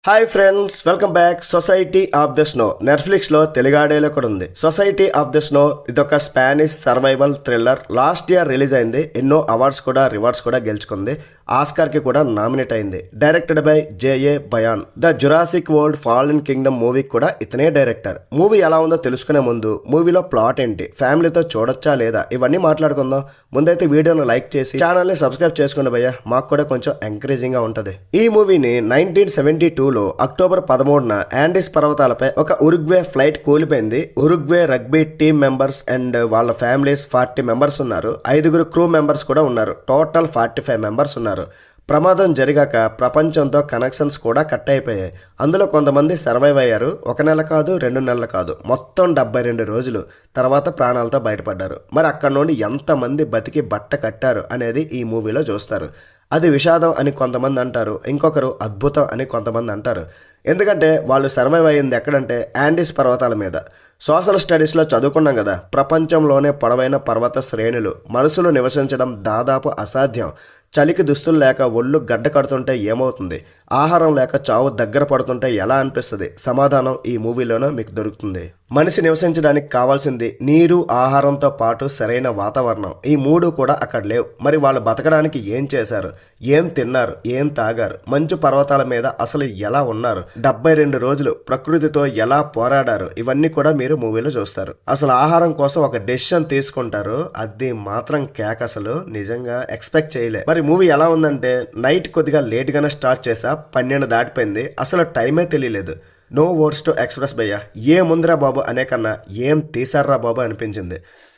Hi friends, welcome back. Society of the snow నెట్ఫ్లిక్స్లో తెలుగాడేలో కూడా ఉంది. సొసైటీ ఆఫ్ ద స్నో ఇదొక Spanish survival thriller. Last year release అయింది. ఎన్నో అవార్డ్స్ కూడా రివార్డ్స్ కూడా గెలుచుకుంది. ఆస్కార్కి కూడా నామినేట్ అయింది. Directed by J A Bayona. The Jurassic World Fallen Kingdom మూవీకి కూడా ఇతనే డైరెక్టర్. మూవీ ఎలా ఉందో తెలుసుకునే ముందు మూవీలో ప్లాట్ ఏంటి, ఫ్యామిలీతో చూడొచ్చా లేదా, ఇవన్నీ మాట్లాడుకుందాం. ముందైతే వీడియోను లైక్ చేసి ఛానల్ని సబ్స్క్రైబ్ చేసుకోండి భయ్య, మాకు కూడా కొంచెం ఎంకరేజింగ్గా ఉంటుంది. ఈ మూవీని 1972 అక్టోబర్ 13న యాండీస్ పర్వతాలపై ఒక ఉరుగ్వే ఫ్లైట్ కూలిపోయింది. Uruguay rugby team members and వాళ్ళ ఫ్యామిలీస్ 40 మెంబర్స్ ఉన్నారు. 5 క్రూ మెంబర్స్ కూడా ఉన్నారు. టోటల్ 45 మెంబర్స్ ఉన్నారు. ప్రమాదం జరిగాక ప్రపంచంతో కనెక్షన్స్ కూడా కట్ అయిపోయాయి. అందులో కొంతమంది సర్వైవ్ అయ్యారు. 1 నెల కాదు, 2 నెలలు కాదు, మొత్తం 72 రోజులు తర్వాత ప్రాణాలతో బయటపడ్డారు. మరి అక్కడ నుండి ఎంతమంది బతికి బట్ట కట్టారు అనేది ఈ మూవీలో చూస్తారు. అది విషాదం అని కొంతమంది అంటారు, ఇంకొకరు అద్భుతం అని కొంతమంది అంటారు. ఎందుకంటే వాళ్ళు సర్వైవ్ అయ్యింది ఎక్కడంటే యాండీస్ పర్వతాల మీద. సోషల్ స్టడీస్లో చదువుకున్నాం కదా, ప్రపంచంలోనే పొడవైన పర్వత శ్రేణులు. మనుషులు నివసించడం దాదాపు అసాధ్యం. చలికి దుస్తులు లేక ఒళ్ళు గడ్డ కడుతుంటే ఏమవుతుంది, ఆహారం లేక చావు దగ్గర పడుతుంటే ఎలా అనిపిస్తుంది? సమాధానం ఈ మూవీలోనే మీకు దొరుకుతుంది. మనిషి నివసించడానికి కావాల్సింది నీరు, ఆహారంతో పాటు సరైన వాతావరణం. ఈ 3 కూడా అక్కడ లేవు. మరి వాళ్ళు బతకడానికి ఏం చేశారు, ఏం తిన్నారు, ఏం తాగారు, మంచు పర్వతాల మీద అసలు ఎలా ఉన్నారు, 72 రోజులు ప్రకృతితో ఎలా పోరాడారు, ఇవన్నీ కూడా మీరు మూవీలో చూస్తారు. అసలు ఆహారం కోసం ఒక డెసిషన్ తీసుకుంటారు, అది మాత్రం కేక్. అసలు నిజంగా ఎక్స్పెక్ట్ చేయలే. మరి మూవీ ఎలా ఉందంటే, నైట్ కొద్దిగా లేట్గానే స్టార్ట్ చేసా, 12 దాటిపోయింది, అసలు టైమే తెలియలేదు. నో వర్డ్స్ టు ఎక్స్ప్రెస్ భయ్య. ఏముందిరా బాబు అనే కన్నా ఏం తీసారా బాబు అనిపించింది.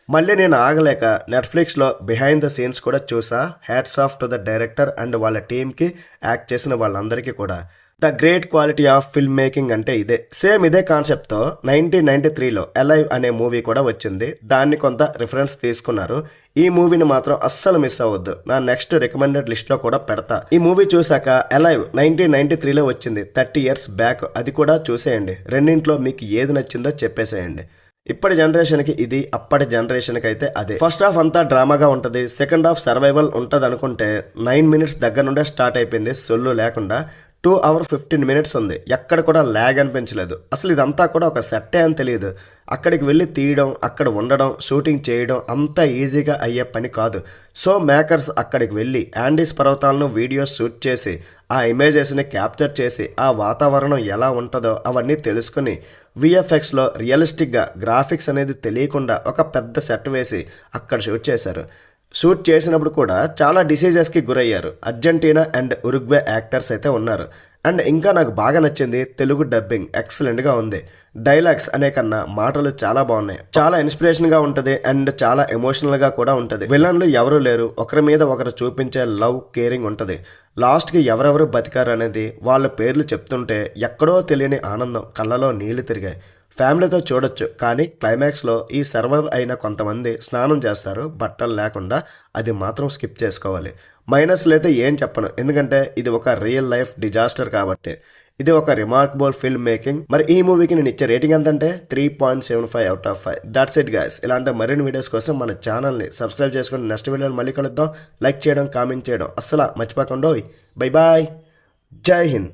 మళ్ళీ నేను ఆగలేక నెట్ఫ్లిక్స్లో బిహైండ్ ద సీన్స్ కూడా చూసా. Hats off to the director and వాళ్ళ టీమ్కి, యాక్ట్ చేసిన వాళ్ళందరికీ కూడా. The great quality of film making అంటే ఇదే. సేమ్ ఇదే కాన్సెప్ట్తో 1993లో అలైవ్ అనే మూవీ కూడా వచ్చింది. దాన్ని కొంత రిఫరెన్స్ తీసుకున్నారు. ఈ మూవీని మాత్రం అస్సలు మిస్ అవ్వద్దు. నా నెక్స్ట్ రికమెండెడ్ లిస్ట్లో కూడా పెడతా. ఈ మూవీ చూసాక అలైవ్ 1993లో వచ్చింది, 30 ఇయర్స్ బ్యాక్. అది కూడా చూసేయండి. రెండింట్లో మీకు ఏది నచ్చిందో చెప్పేసేయండి. ఇప్పటి జనరేషన్కి ఇది, అప్పటి జనరేషన్కి అయితే అదే. ఫస్ట్ హాఫ్ అంతా డ్రామాగా ఉంటుంది, సెకండ్ హాఫ్ సర్వైవల్ ఉంటుంది అనుకుంటే 9 మినిట్స్ దగ్గర నుండే స్టార్ట్ అయిపోయింది సొల్లు లేకుండా. 2 hours 15 minutes ఉంది. ఎక్కడ కూడా ల్యాగ్ అనిపించలేదు. అసలు ఇదంతా కూడా ఒక సెట్టే అని తెలియదు. అక్కడికి వెళ్ళి తీయడం, అక్కడ ఉండడం, షూటింగ్ చేయడం అంత ఈజీగా అయ్యే పని కాదు. సో మేకర్స్ అక్కడికి వెళ్ళి యాండీస్ పర్వతాలను వీడియోస్ షూట్ చేసి, ఆ ఇమేజెస్ని క్యాప్చర్ చేసి, ఆ వాతావరణం ఎలా ఉంటుందో అవన్నీ తెలుసుకుని విఎఫ్ఎక్స్లో రియలిస్టిక్గా గ్రాఫిక్స్ అనేది తెలియకుండా ఒక పెద్ద సెట్ వేసి అక్కడ షూట్ చేశారు. షూట్ చేసినప్పుడు కూడా చాలా డిసీజెస్కి గురయ్యారు. అర్జెంటీనా అండ్ ఉరుగ్వే యాక్టర్స్ అయితే ఉన్నారు. అండ్ ఇంకా నాకు బాగా నచ్చింది తెలుగు డబ్బింగ్ ఎక్సలెంట్గా ఉంది. డైలాగ్స్ అనే కన్నా మాటలు చాలా బాగున్నాయి. చాలా ఇన్స్పిరేషన్గా ఉంటుంది అండ్ చాలా ఎమోషనల్గా కూడా ఉంటుంది. విలన్లు ఎవరు లేరు, ఒకరి మీద ఒకరు చూపించే లవ్, కేరింగ్ ఉంటుంది. లాస్ట్కి ఎవరెవరు బతికారు అనేది వాళ్ళ పేర్లు చెప్తుంటే ఎక్కడో తెలియని ఆనందం, కళ్ళలో నీళ్లు తిరిగాయి. ఫ్యామిలీతో చూడొచ్చు, కానీ క్లైమాక్స్లో ఈ సర్వైవ్ అయిన కొంతమంది స్నానం చేస్తారు బట్టలు లేకుండా. అది మాత్రం స్కిప్ చేసుకోవాలి. మైనస్లు అయితే ఏం చెప్పను, ఎందుకంటే ఇది ఒక రియల్ లైఫ్ డిజాస్టర్ కాబట్టి. ఇది ఒక రిమార్కబుల్ ఫిల్మ్ మేకింగ్. మరి ఈ మూవీకి నేను ఇచ్చే రేటింగ్ ఎంతంటే 3.75 out of 5. That's it guys. ఇలాంటి మరిన్ని వీడియోస్ కోసం మన ఛానల్ని సబ్స్క్రైబ్ చేసుకొని నెక్స్ట్ వీడియోని మళ్ళీ కలుద్దాం. లైక్ చేయడం, కామెంట్ చేయడం అస్సలు మర్చిపోకుండా. బై బాయ్, జై హింద్.